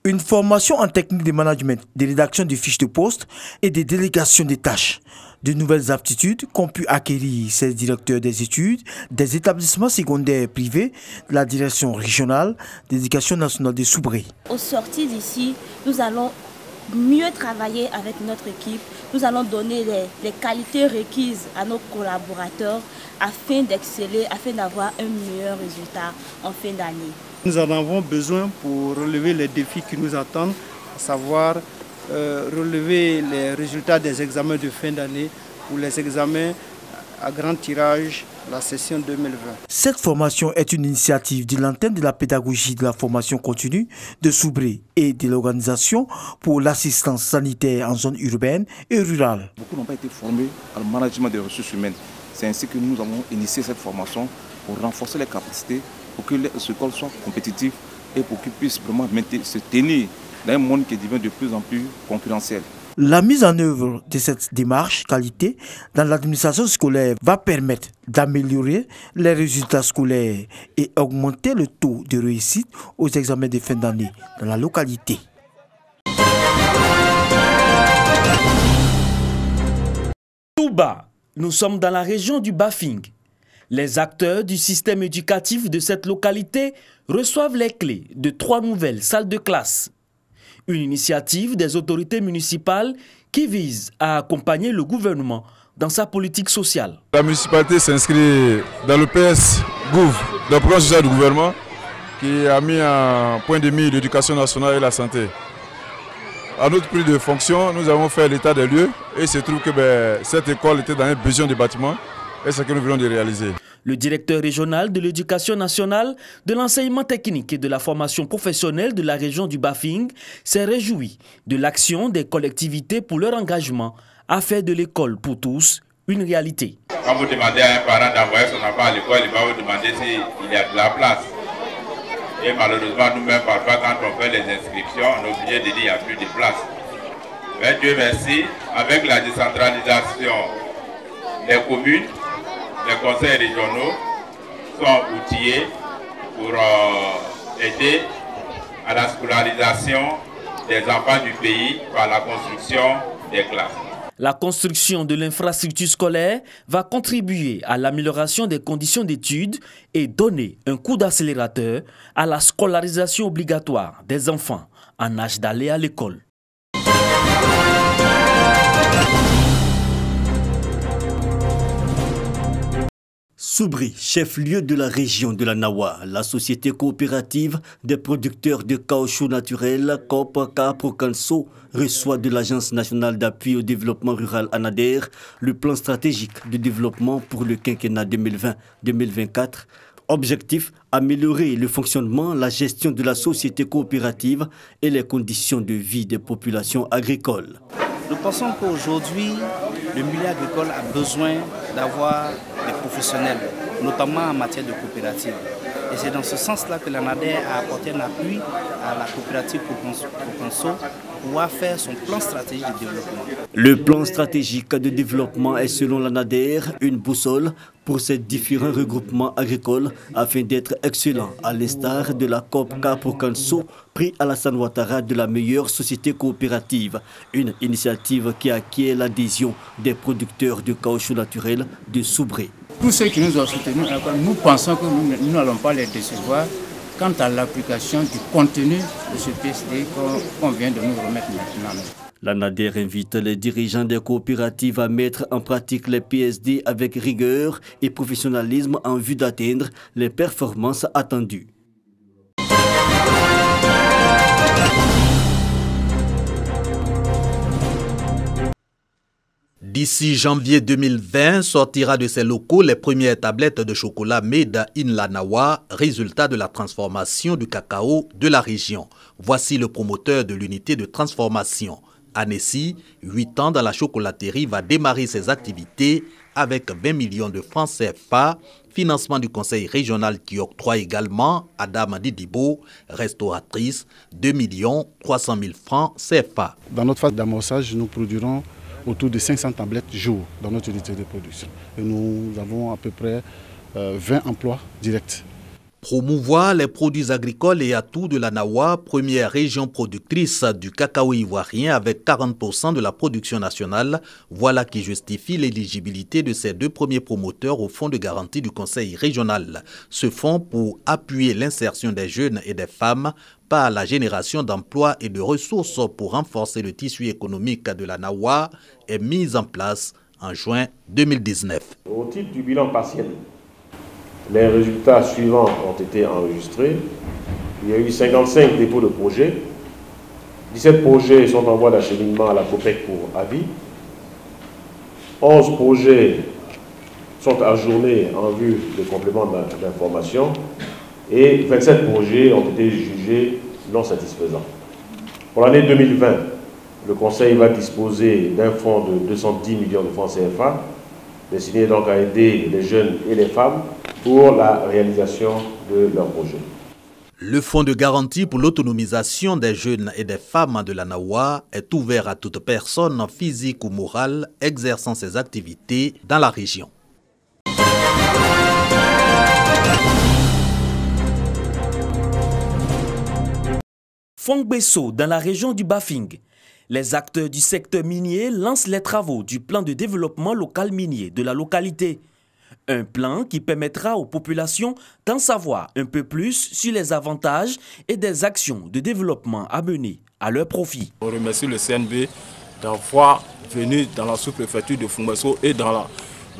Une formation en technique de management, de rédaction de fiches de poste et de délégation des tâches. De nouvelles aptitudes qu'ont pu acquérir ces directeurs des études, des établissements secondaires privés, de la direction régionale d'éducation nationale de Soubré. Au sortir d'ici, nous allons mieux travailler avec notre équipe. Nous allons donner les qualités requises à nos collaborateurs afin d'exceller, afin d'avoir un meilleur résultat en fin d'année. Nous en avons besoin pour relever les défis qui nous attendent, à savoir relever les résultats des examens de fin d'année ou les examens à grand tirage, la session 2020. Cette formation est une initiative de l'antenne de la pédagogie de la formation continue de Soubré et de l'organisation pour l'assistance sanitaire en zone urbaine et rurale. Beaucoup n'ont pas été formés au management des ressources humaines. C'est ainsi que nous avons initié cette formation pour renforcer les capacités, pour que les écoles soient compétitives et pour qu'ils puissent vraiment se tenir dans un monde qui devient de plus en plus concurrentiel. La mise en œuvre de cette démarche qualité dans l'administration scolaire va permettre d'améliorer les résultats scolaires et augmenter le taux de réussite aux examens de fin d'année dans la localité. Tout bas, nous sommes dans la région du Bafing. Les acteurs du système éducatif de cette localité reçoivent les clés de 3 nouvelles salles de classe. Une initiative des autorités municipales qui vise à accompagner le gouvernement dans sa politique sociale. La municipalité s'inscrit dans le PS-Gouv, le programme social du gouvernement, qui a mis en point de mire l'éducation nationale et la santé. À notre prix de fonction, nous avons fait l'état des lieux et il se trouve que cette école était dans un besoin de bâtiment et c'est ce que nous venons de réaliser. Le directeur régional de l'éducation nationale, de l'enseignement technique et de la formation professionnelle de la région du Bafing s'est réjoui de l'action des collectivités pour leur engagement à faire de l'école pour tous une réalité. Quand vous demandez à un parent d'envoyer son enfant à l'école, il va vous demander s'il y a de la place. Et malheureusement, nous-mêmes, parfois, quand on fait les inscriptions, on est obligé de dire qu'il n'y a plus de place. Mais Dieu merci, avec la décentralisation des communes, les conseils régionaux sont outillés pour aider à la scolarisation des enfants du pays par la construction des classes. La construction de l'infrastructure scolaire va contribuer à l'amélioration des conditions d'études et donner un coup d'accélérateur à la scolarisation obligatoire des enfants en âge d'aller à l'école. Soubré, chef-lieu de la région de la Nawa, la société coopérative des producteurs de caoutchouc naturel COP Caprocanso reçoit de l'Agence nationale d'appui au développement rural ANADER le plan stratégique de développement pour le quinquennat 2020-2024. Objectif, améliorer le fonctionnement, la gestion de la société coopérative et les conditions de vie des populations agricoles. Nous pensons qu'aujourd'hui, le milieu agricole a besoin d'avoir des professionnels, notamment en matière de coopérative. Et c'est dans ce sens-là que l'ANADER a apporté un appui à la coopérative Proconso pour pouvoir faire son plan stratégique de développement. Le plan stratégique de développement est selon l'ANADER une boussole pour ces différents regroupements agricoles afin d'être excellents, à l'instar de la COP Caprocanso, prix Alassane Ouattara de la meilleure société coopérative, une initiative qui acquiert l'adhésion des producteurs de caoutchouc naturel de Soubré. Tous ceux qui nous ont soutenus, nous pensons que nous n'allons pas les décevoir quant à l'application du contenu de ce PSD qu'on vient de nous remettre maintenant. L'ANADER invite les dirigeants des coopératives à mettre en pratique les PSD avec rigueur et professionnalisme en vue d'atteindre les performances attendues. D'ici janvier 2020, sortira de ces locaux les premières tablettes de chocolat Made in la Nawa, résultat de la transformation du cacao de la région. Voici le promoteur de l'unité de transformation. Annecy, 8 ans dans la chocolaterie, va démarrer ses activités avec 20 millions de francs CFA, financement du conseil régional qui octroie également à Dame Didibo, restauratrice, 2 300 000 francs CFA. Dans notre phase d'amorçage, nous produirons autour de 500 tablettes jour dans notre unité de production. Et nous avons à peu près 20 emplois directs. Promouvoir les produits agricoles et atouts de la Nawa, première région productrice du cacao ivoirien avec 40% de la production nationale, voilà qui justifie l'éligibilité de ces deux premiers promoteurs au fonds de garantie du Conseil régional. Ce fonds pour appuyer l'insertion des jeunes et des femmes par la génération d'emplois et de ressources pour renforcer le tissu économique de la Nawa est mis en place en juin 2019. Au titre du bilan partiel, les résultats suivants ont été enregistrés. Il y a eu 55 dépôts de projets. 17 projets sont en voie d'acheminement à la COPEC pour avis. 11 projets sont ajournés en vue de complément d'information. Et 27 projets ont été jugés non satisfaisants. Pour l'année 2020, le Conseil va disposer d'un fonds de 210 millions de francs CFA, destiné donc à aider les jeunes et les femmes pour la réalisation de leurs projets. Le fonds de garantie pour l'autonomisation des jeunes et des femmes de la Nawa est ouvert à toute personne physique ou morale exerçant ses activités dans la région. Fongbesso, dans la région du Bafing. Les acteurs du secteur minier lancent les travaux du plan de développement local minier de la localité. Un plan qui permettra aux populations d'en savoir un peu plus sur les avantages et des actions de développement à mener à leur profit. On remercie le CNB d'avoir venu dans la sous-préfecture de Fongbesso et dans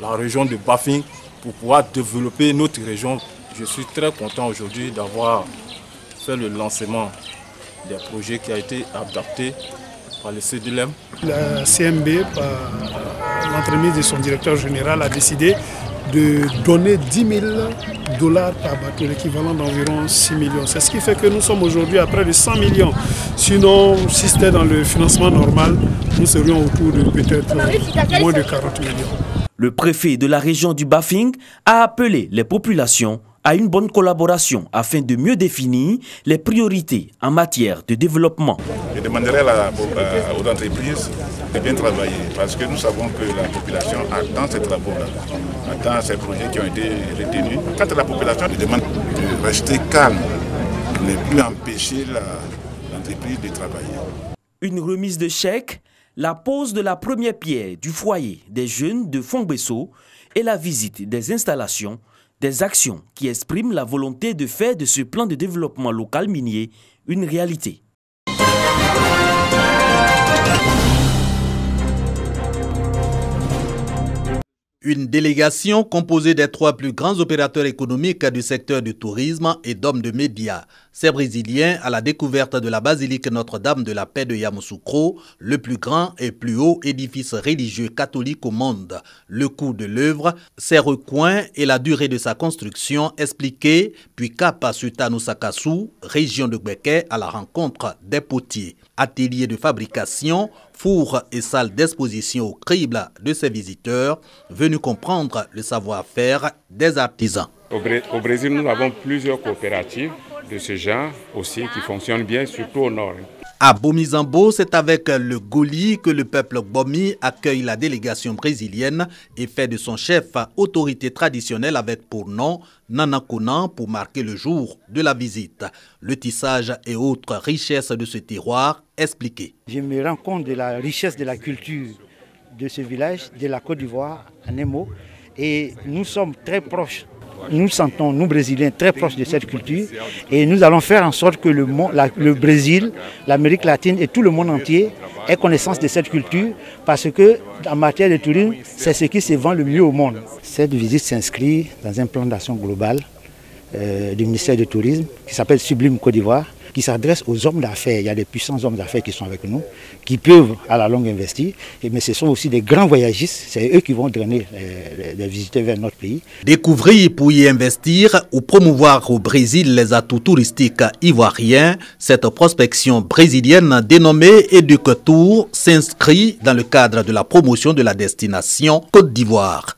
la région de Bafing pour pouvoir développer notre région. Je suis très content aujourd'hui d'avoir fait le lancement des projets qui a été adapté par le CDLM. La CNB, par l'entremise de son directeur général, a décidé de donner 10 000 $ par bateau, l'équivalent d'environ 6 millions. C'est ce qui fait que nous sommes aujourd'hui à près de 100 millions. Sinon, si c'était dans le financement normal, nous serions autour de peut-être moins de 40 millions. Le préfet de la région du Bafing a appelé les populations à une bonne collaboration afin de mieux définir les priorités en matière de développement. Je demanderai aux entreprises de bien travailler parce que nous savons que la population attend ces travaux-là, attend ces projets qui ont été retenus. Quand la population demande de rester calme, ne plus empêcher l'entreprise de travailler. Une remise de chèques, la pose de la première pierre du foyer des jeunes de Fongbesso et la visite des installations, des actions qui expriment la volonté de faire de ce plan de développement local minier une réalité. Une délégation composée des 3 plus grands opérateurs économiques du secteur du tourisme et d'hommes de médias. Ces Brésiliens à la découverte de la basilique Notre-Dame de la Paix de Yamoussoukro, le plus grand et plus haut édifice religieux catholique au monde. Le coût de l'œuvre, ses recoins et la durée de sa construction expliqués, puis cap sur Tanoussakassou, région de Gbeke, à la rencontre des potiers. Atelier de fabrication, four et salle d'exposition au crible de ces visiteurs venus comprendre le savoir-faire des artisans. Au Brésil, nous avons plusieurs coopératives de ce genre aussi qui fonctionnent bien, surtout au nord. À Bomizambo, c'est avec le Goli que le peuple Gbomi accueille la délégation brésilienne et fait de son chef autorité traditionnelle avec pour nom Nanakonan pour marquer le jour de la visite. Le tissage et autres richesses de ce terroir expliquées. Je me rends compte de la richesse de la culture de ce village, de la Côte d'Ivoire, en un mot, et nous sommes très proches. Nous sentons, nous Brésiliens, très proches de cette culture et nous allons faire en sorte que le Brésil, l'Amérique latine et tout le monde entier aient connaissance de cette culture parce que en matière de tourisme, c'est ce qui se vend le mieux au monde. Cette visite s'inscrit dans un plan d'action global du ministère du Tourisme qui s'appelle Sublime Côte d'Ivoire, qui s'adresse aux hommes d'affaires. Il y a des puissants hommes d'affaires qui sont avec nous, qui peuvent à la longue investir, mais ce sont aussi des grands voyagistes, c'est eux qui vont drainer les visiteurs vers notre pays. Découvrir pour y investir ou promouvoir au Brésil les atouts touristiques ivoiriens, cette prospection brésilienne dénommée Educatour s'inscrit dans le cadre de la promotion de la destination Côte d'Ivoire.